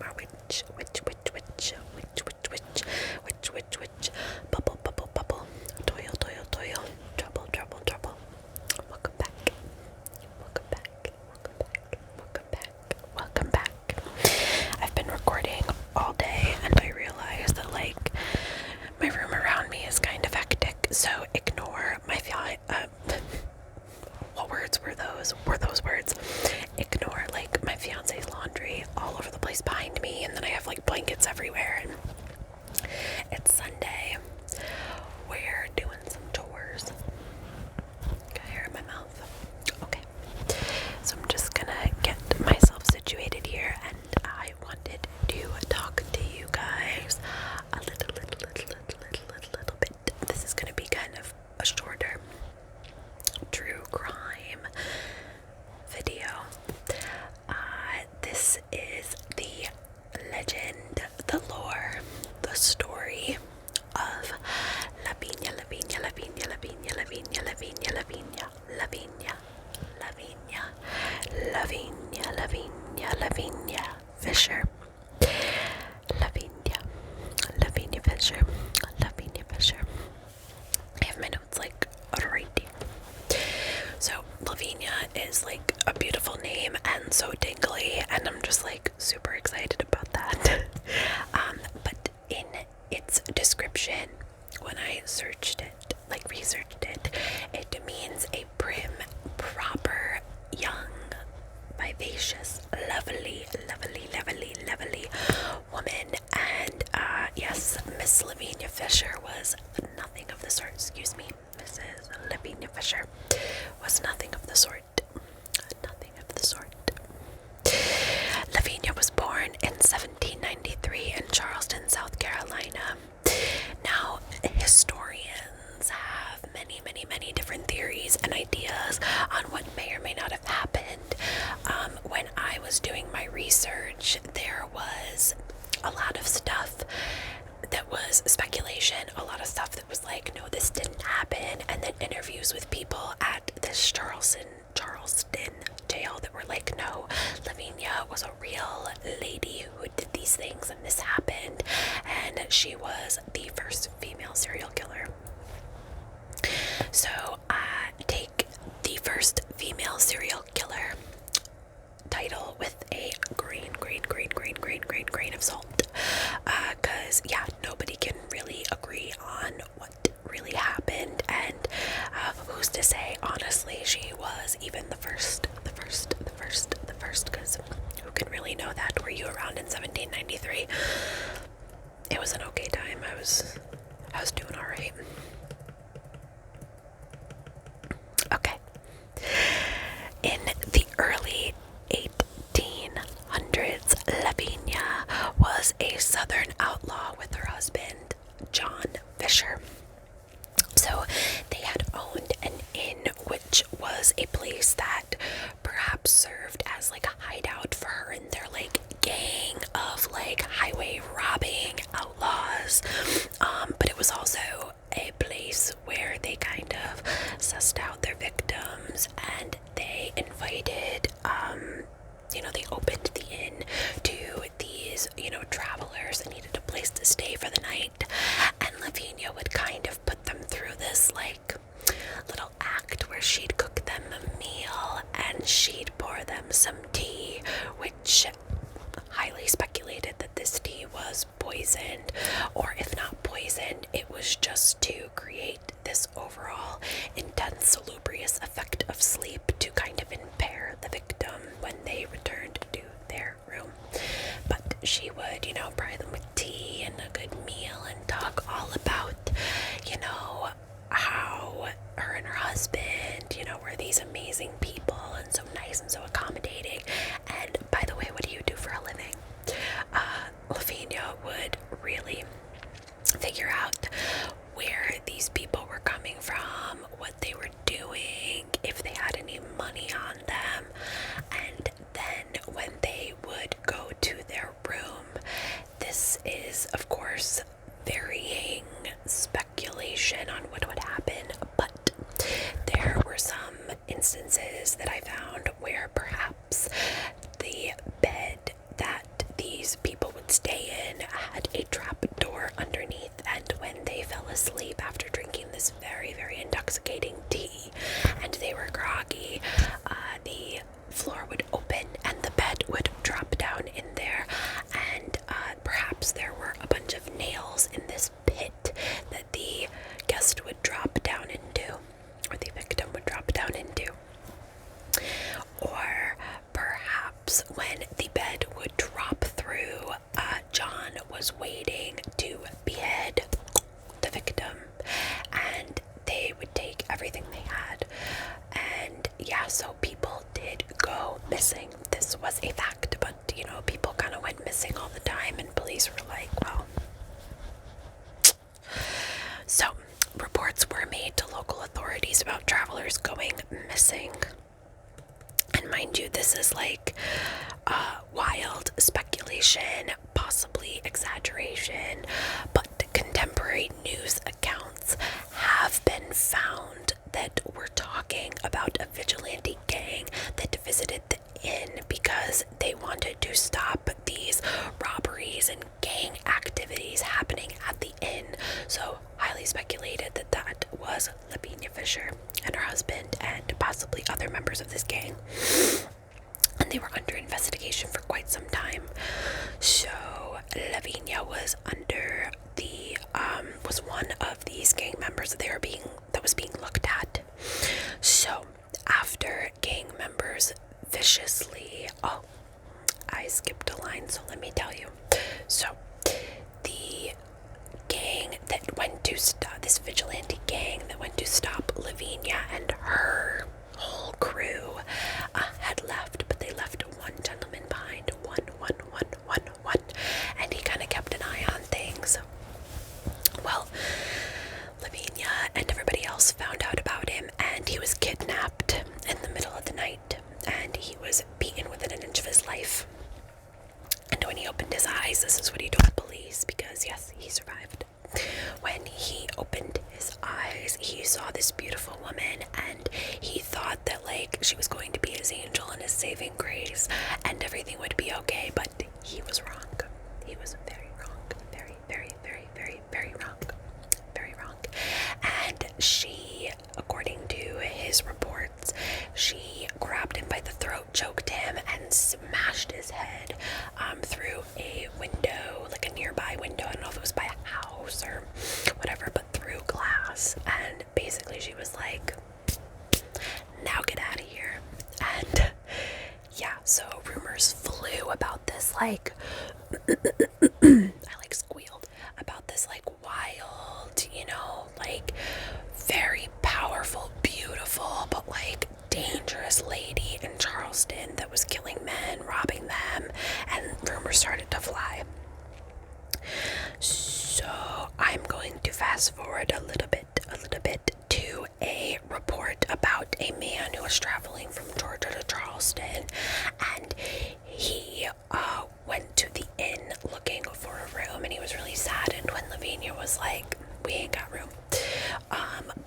more witch, witch, witch, witch, witch, witch, witch, witch, witch, witch, bubble, bubble, bubble, toil, toil, toil, trouble, trouble, trouble. Welcome back, welcome back, welcome back, welcome back, welcome back. I've been recording all day and I realized that like my room around me is kind of hectic, so ignore my what words were those? Were those words? Ignore like my fiance's laundry all over the place behind me, and then I have like blankets everywhere, and it's Sunday. We're doing some chores. Got hair in my mouth. Okay. So I'm just gonna get myself situated here, and I wanted to talk to you guys a little bit. This is gonna be kind of a shorter true crime video. This is the legend, the lore, the story of Lavinia Fisher. Lavinia Fisher. I have my notes like right here. So Lavinia is like a beautiful name and so tingly, and I'm just like super excited about that. But in its description, when I searched it, like researched it, it means a prim, proper, young, vivacious, lovely woman. And yes, Miss Lavinia Fisher was nothing of the sort. Excuse me, Mrs. Lavinia Fisher was nothing of the sort. Nothing of the sort. Lavinia was born in 1793 in Charleston, South Carolina. Now, historians have many different theories and ideas on what may or may not have happened. When I was doing my research, there was a lot of stuff that was speculation, a lot of stuff that was like, no, this didn't happen, and then interviews with people at this Charleston jail that were like, no, Lavinia was a real lady who did these things and this happened, and she was the first female serial killer. So take the first female serial killer title with a grain of salt, because yeah, nobody can really agree on what really happened, and who's to say, honestly, she was even the first, because who can really know that? Were you around in 1793? It was an okay time. I was doing all right. Okay. In the early 1800s, Lavinia was a southern outlaw with her husband, John Fisher. So they had owned an inn, which was a place that perhaps served as like a hideout for her and their like gang of like highway robbing outlaws. But it was also a place where they kind of sussed out their victims, and they invited, they opened the inn to these, travelers that needed a place to stay for the night, and Lavinia would kind of put them through this like little act where she'd cook them a meal and she'd pour them some tea, which highly speculated that this tea was poisoned, or if not poisoned, it was just to create this overall intense salubrious effect of sleep to kind of impair the victim when they returned to their room. But she would, pry them with tea and a good meal and talk all about, how her and her husband, were these amazing people and so nice and so accommodating. And by the way, what do you do for a living? Lavinia would really figure out where these people were coming from, what they were doing, if they had any money on them, and then when they would go to their room, this is of course varying speculation on what would happen, but there were some instances that I found where perhaps the bed that these people was waiting to behead the victim, and they would take everything they had. And yeah, so people did go missing. This was a fact, but you know, people kind of went missing all the time, and police were like, well. So reports were made to local authorities about travelers going missing. And mind you, this is like wild speculation, possibly exaggeration, but contemporary news accounts have been found that were talking about a vigilante gang that visited the inn because they wanted to stop these robberies and gang activities happening at the inn. So highly speculated that that was Lavinia Fisher and her husband and possibly other members of this gang. And they were under investigation for quite some time. So Lavinia was under the was one of these gang members that was being looked at. So after gang members viciously, I skipped a line, so let me tell you. So the gang that went to stop, this vigilante gang that went to stop Lavinia and her whole crew had left, but they left one gentleman behind, one, and he kind of kept an eye on things. Well, Lavinia and everybody else found out about him, and he was kidnapped in the middle of the night, and he was beaten within an inch of his life. And when he opened his eyes, this is what he told police, because yes, he survived. When he opened his eyes, he saw this beautiful woman, and he thought that like she was going to be his angel and his saving grace, and everything would be okay, but he was wrong. He was very wrong. Very wrong. Very wrong. And she, according to his reports, she grabbed him by the throat, choked him, and smashed his head through a window, like a nearby window. I don't know if it was by a house or whatever, but through glass. And basically she was like, now get out of here. And yeah, so rumors flew about this, like, I like squealed, about this like wild, you know, like very powerful, beautiful, but like dangerous lady in Charleston that was killing men, robbing them, and rumors started to fly. So I'm going to fast forward a little bit to a report about a man who was traveling from Georgia to Charleston, and he went to the inn looking for a room, and he was really saddened when Lavinia was like, we ain't got room.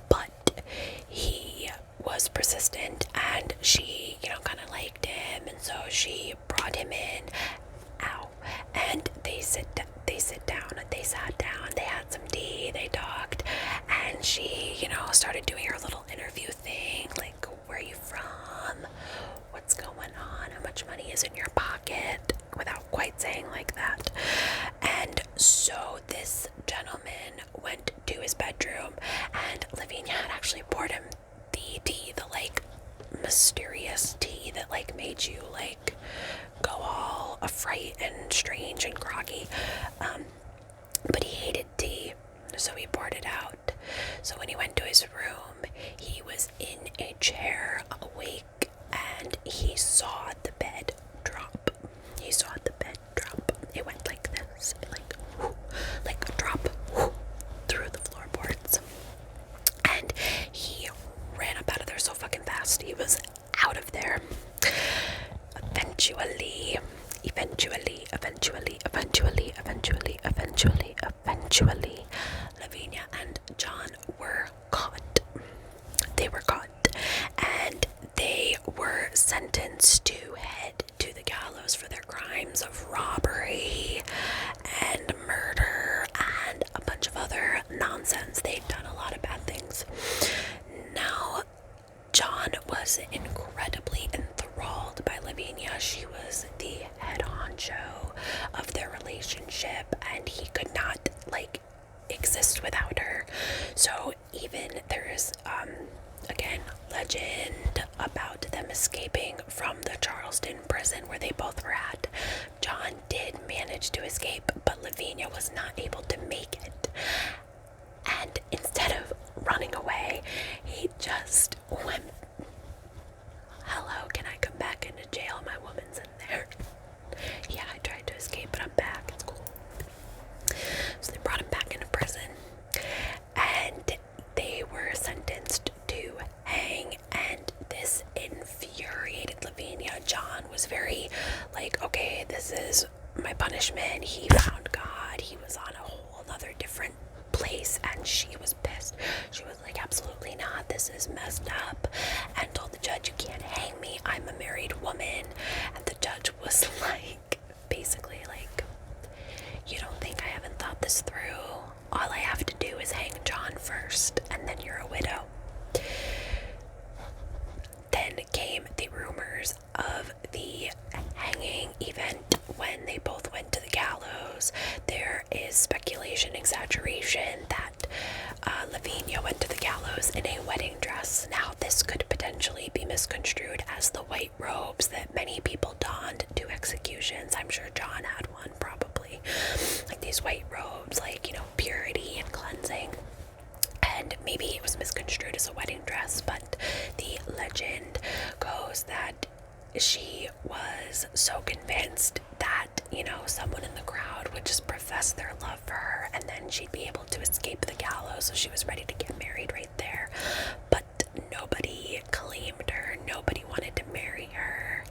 But he was persistent, and she, you know, kind of liked him, and so she brought him in. And they sat down, they had some tea, they talked, and she, you know, started doing her little interview thing, like, where are you from? What's going on? How much money is in your pocket? Without quite saying like that. And so this gentleman went to his bedroom, and Lavinia had actually poured him the tea, the like mysterious tea that like made you like go all affright and strange and groggy. But he hated tea, so he poured it out. So when he went to his room, he was in a chair, awake, and he saw the bed drop. It went like this, like a drop through the floorboards. And he ran up out of there so fucking fast. He was out of there. Eventually, Lavinia and John were caught. They were caught, and they were sentenced to head to the gallows for their crimes of robbery and murder and a bunch of other nonsense. They'd done a lot of bad things. Now, John was incredibly enthralled by Lavinia. She was the head honcho of their relationship, and he could not, like, exist without her. So even there's, again, legend about them escaping from the Charleston prison where they both were at. John did manage to escape, but Lavinia Lavinia was not able to make it. And instead of running away, he just went, "Hello, can I come back into jail? My woman's in there." "Yeah, I tried to escape, but I'm back. It's cool." So they brought him back into prison, and they were sentenced to hang, and this infuriated Lavinia. John was very like, "Okay, this is my punishment. He found God. He was on a whole other different place," and she was pissed. She was like, "Absolutely not. This is messed up," and told the judge, "You can't hang me. I'm a married woman." And the judge was like, basically like, "You don't think I haven't thought this through? All I have to do is hang John first, and then you're a widow." Then came the rumors of the hanging event when they both went to the gallows. There is speculation, exaggeration, that Lavinia went to the gallows in a wedding dress. Now, this could potentially be misconstrued as the white robes that many people donned to executions. I'm sure John had one, probably. Like these white robes, like, purity and cleansing. And maybe it was misconstrued as a wedding dress, but the legend goes that she was so convinced that, someone in the crowd would just profess their love for her, and then she'd be able to escape the gallows, so she was ready to get married right there. But nobody claimed her, nobody wanted to marry her,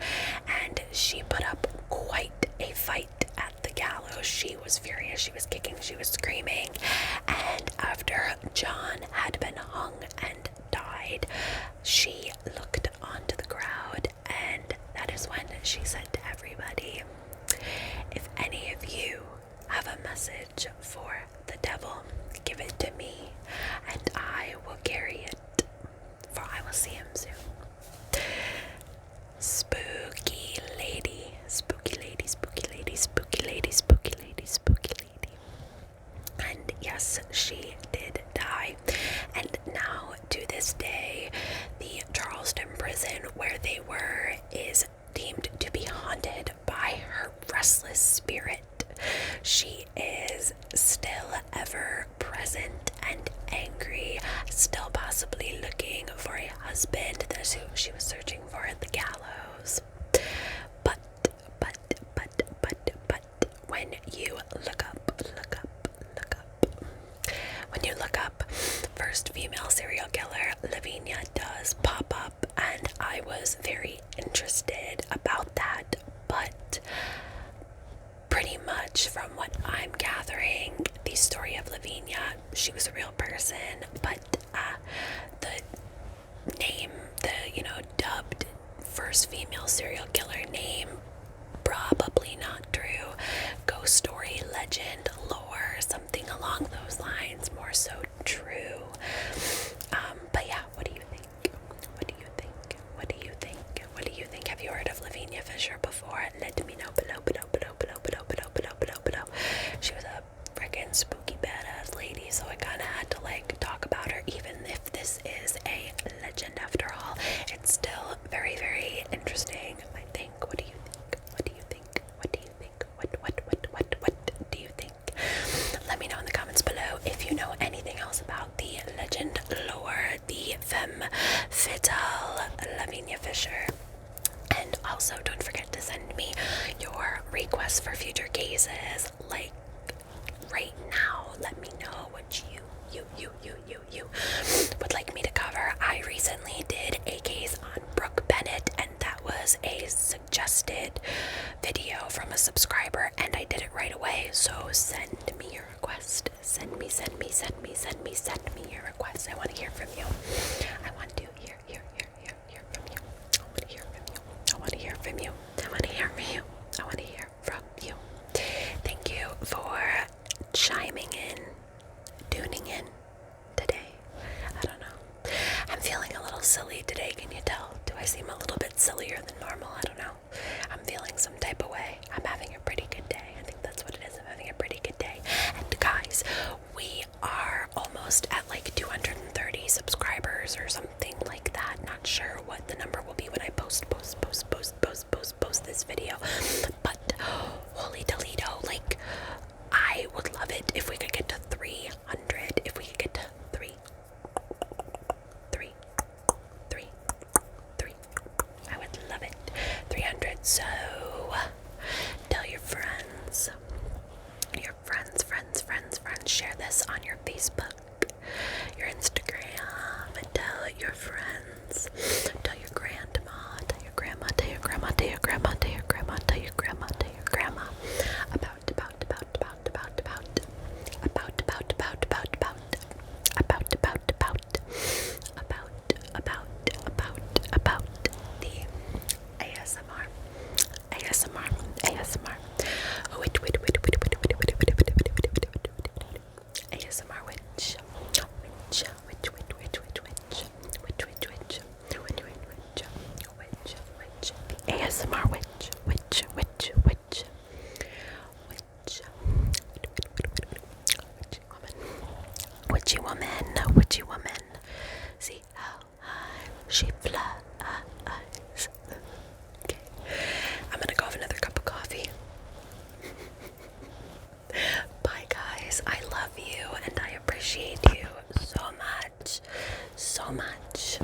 and she put up quite a fight at the gallows. She was furious, she was kicking, she was screaming, and after John had been hung and died, she looked onto the crowd, and that is when she said to everybody, "If any of you have a message for the devil, give it to me, and I will carry it, for I will see him soon." Spooky lady, spooky lady, spooky lady, spooky lady, spooky lady, spooky lady. And yes, she did die. And now, to this day, the Charleston prison where they were is deemed to be haunted by her restless spirit. She is still ever present and angry, still possibly looking for a husband. That's who she was searching for at the gallows. But, when you look up, when you look up first female serial killer, Lavinia does pop up, and I was very interested about that, but pretty much from what I'm gathering, the story of Lavinia, she was a real person, but the name, the, dubbed first female serial killer name, probably not true. Ghost story, legend, lore, something along those lines, more so true. But yeah, what do you think? What do you think? What do you think? What do you think? Have you heard of Lavinia Fisher before? Let me know below. She was a freaking spooky badass lady, so I kind of had to talk about her, even if this is a legend after all. It's still very, very interesting, I think. What do you think? What do you think? What do you think? What do you think? Let me know in the comments below if you know anything else about the legend, lore, the femme fatale Lavinia Fisher. And also, don't forget to send me your requests for future cases. Right now, let me know what you would like me to cover. I recently did a case on Brooke Bennett, and that was a suggested video from a subscriber, and I did it right away. So send me your request. Send me your request. I want to hear from you. I want to hear from you. I want to hear from you. Thank you for chiming in, tuning in today. I don't know. I'm feeling a little silly today, can you tell? Do I seem a little bit sillier than normal? I don't know. I'm feeling some type of way. I'm having a pretty good day. I think that's what it is. I'm having a pretty good day. And guys, we are almost at 230 subscribers or something like that. Not sure what the number will be when I post share this on your Facebook, your Instagram, and tell your friends, tell your grandma, tell your grandma, tell your grandma, tell your grandma, tell your grandma, tell your grandma, tell your grandma about the ASMR. ASMR witch. ASMR witchy woman. See how high she flies. Okay, I'm gonna go have another cup of coffee. Bye, guys. I love you and I appreciate you so much.